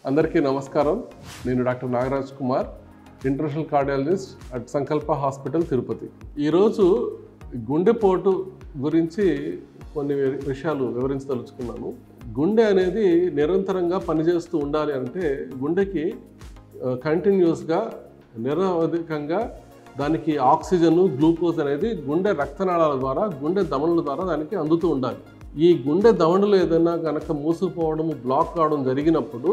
అందరికీ నమస్కారం. నేను doctor Nagaraj Kumar, international cardiologist at సంకల్ప హాస్పిటల్ తిరుపతి. ఈరోజు గుండెపోటు గురించి కొన్ని విషయాలు వివరించదలుచుకున్నాను. గుండె అనేది నిరంతరంగా పనిచేస్తూ ఉండాలి అంటే గుండెకి కంటిన్యూస్గా నిరవధికంగా దానికి ఆక్సిజన్, గ్లూకోజ్ అనేది గుండె రక్తనాళాల ద్వారా, గుండె ధమనుల ద్వారా దానికి అందుతూ ఉండాలి. ఈ గుండె ధమనులు ఏదైనా కనుక మూసుకుపోవడం, బ్లాక్ కావడం జరిగినప్పుడు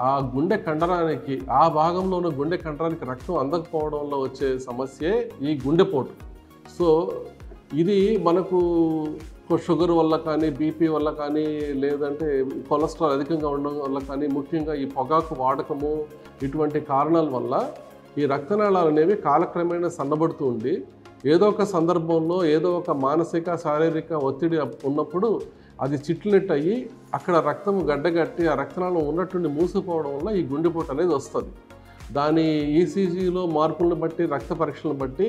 ఆ గుండె కండరానికి, ఆ భాగంలో ఉన్న గుండె కండరానికి రక్తం అందకపోవడంలో వచ్చే సమస్యే ఈ గుండెపోటు. సో ఇది మనకు షుగర్ వల్ల కానీ, బీపీ వల్ల కానీ, లేదంటే కొలెస్ట్రాల్ అధికంగా ఉండడం వల్ల కానీ, ముఖ్యంగా ఈ పొగాకు వాడకము, ఇటువంటి కారణాల వల్ల ఈ రక్తనాళాలు అనేవి కాలక్రమేణా సన్నబడుతూ ఉండి ఏదో ఒక సందర్భంలో ఏదో ఒక మానసిక, శారీరక ఒత్తిడి ఉన్నప్పుడు అది చిట్లినట్టు అయ్యి అక్కడ రక్తం గడ్డగట్టి ఆ రక్తనాళం ఉన్నట్టుండి మూసుకుపోవడం వల్ల ఈ గుండెపోటు అనేది వస్తుంది. దాని ఈసీజీలో మార్పులను బట్టి, రక్త పరీక్షలను బట్టి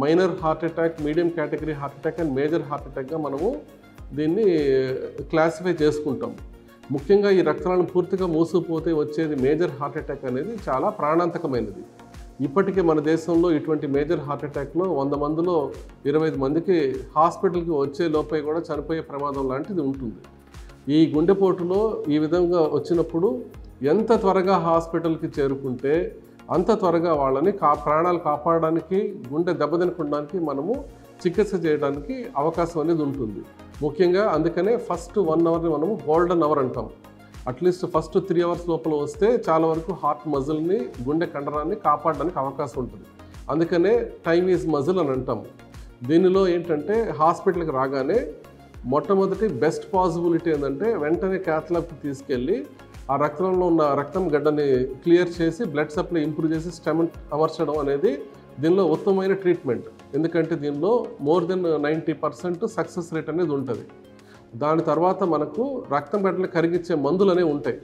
minor heart attack, medium category heart attack and major heart అటాక్గా మనము దీన్ని క్లాసిఫై చేసుకుంటాం. ముఖ్యంగా ఈ రక్తనాళం పూర్తిగా మూసుకుపోతే వచ్చేది మేజర్ హార్ట్ అటాక్ అనేది చాలా ప్రాణాంతకమైనది. ఇప్పటికే మన దేశంలో ఇటువంటి మేజర్ హార్ట్ అటాక్లో 100 మందిలో 25 మందికి హాస్పిటల్కి వచ్చే లోపే కూడా చనిపోయే ప్రమాదం లాంటిది ఉంటుంది. ఈ గుండెపోటులో ఈ విధంగా వచ్చినప్పుడు ఎంత త్వరగా హాస్పిటల్కి చేరుకుంటే అంత త్వరగా వాళ్ళని ప్రాణాలు కాపాడడానికి, గుండె దెబ్బతినడానికి మనము చికిత్స చేయడానికి అవకాశం అనేది ఉంటుంది. ముఖ్యంగా అందుకనే ఫస్ట్ 1 అవర్ని మనము గోల్డెన్ అవర్ అంటాం. అట్లీస్ట్ ఫస్ట్ 3 అవర్స్ లోపల వస్తే చాలా వరకు హార్ట్ మజిల్ని, గుండె కండరాన్ని కాపాడడానికి అవకాశం ఉంటుంది. అందుకనే టైమ్ ఈజ్ మజిల్ అని అంటాం. దీనిలో ఏంటంటే హాస్పిటల్కి రాగానే మొట్టమొదటి బెస్ట్ పాసిబిలిటీ ఏంటంటే వెంటనే క్యాథ్లాబ్కి తీసుకెళ్ళి ఆ రక్తంలో ఉన్న రక్తం గడ్డని క్లియర్ చేసి బ్లడ్ సప్లై ఇంప్రూవ్ చేసి స్టెమన్ అమర్చడం అనేది దీనిలో ఉత్తమమైన ట్రీట్మెంట్. ఎందుకంటే దీనిలో మోర్ దెన్ 90% సక్సెస్ రేట్ అనేది ఉంటుంది. దాని తర్వాత మనకు రక్తం గడ్డలు కరిగించే మందులు అనేవి ఉంటాయి.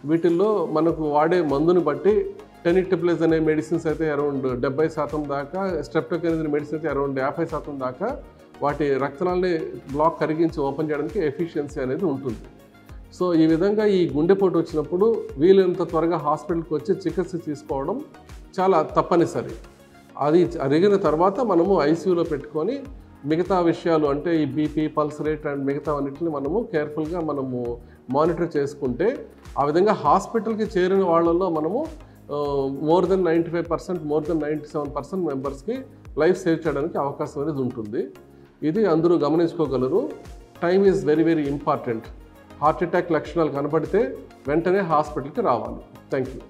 వీటిల్లో మనకు వాడే మందుని బట్టి టెనిటోప్లేజ్ అనే మెడిసిన్స్ అయితే అరౌండ్ 70% దాకా, స్ట్రెప్టోకైనస్ అనే మెడిసిన్ అయితే అరౌండ్ 50% దాకా వాటి రక్తనాళాన్ని బ్లాక్ కరిగించి ఓపెన్ చేయడానికి ఎఫిషియన్సీ అనేది ఉంటుంది. సో ఈ విధంగా ఈ గుండెపోటు వచ్చినప్పుడు వీలైనంత త్వరగా హాస్పిటల్కి వచ్చి చికిత్స తీసుకోవడం చాలా తప్పనిసరి. అది అరిగిన తర్వాత మనము ఐసీయూలో పెట్టుకొని మిగతా విషయాలు అంటే ఈ బీపీ, పల్స్ రేట్ అండ్ మిగతా అన్నింటిని మనము కేర్ఫుల్గా మనము మానిటర్ చేసుకుంటే ఆ విధంగా హాస్పిటల్కి చేరిన వాళ్ళల్లో మనము మోర్ దెన్ 95%, మోర్ దెన్ 97% మెంబర్స్కి లైఫ్ సేవ్ చేయడానికి అవకాశం అనేది ఉంటుంది. ఇది అందరూ గమనించుకోగలరు. Time is very very important. Heart attack లక్షణాలు కనబడితే వెంటనే హాస్పిటల్కి రావాలి. Thank you.